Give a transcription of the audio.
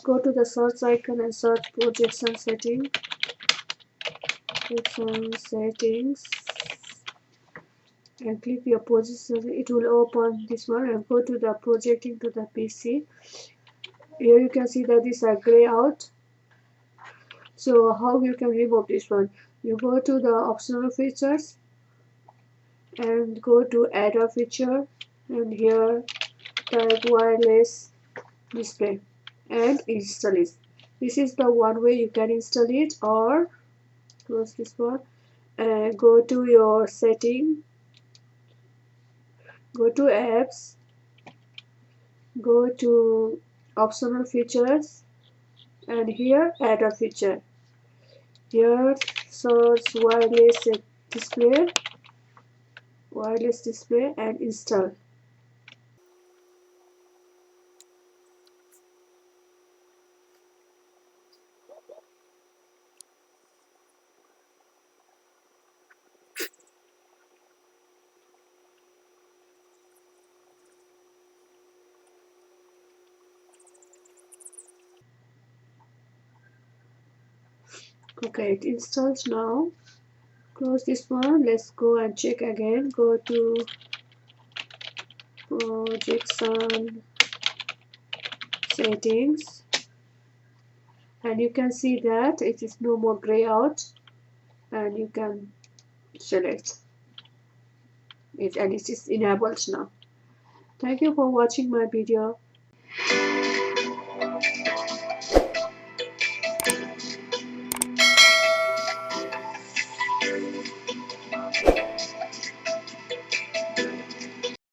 go to the search icon and search projection settings, and click your position. It will open this one, and go to the projecting to the PC. Here you can see that these are gray out. So how you can remove this one? You go to the optional features and go to add a feature, and here type wireless display and install it. This is the one way you can install it, or close this one and go to your setting, go to apps, go to optional features, and here add a feature. Here search wireless display and install. Okay, it installs now. Close this one. Let's go and check again. Go to projection settings, and you can see that it is no more gray out, and you can select it, and it is enabled now. Thank you for watching my video.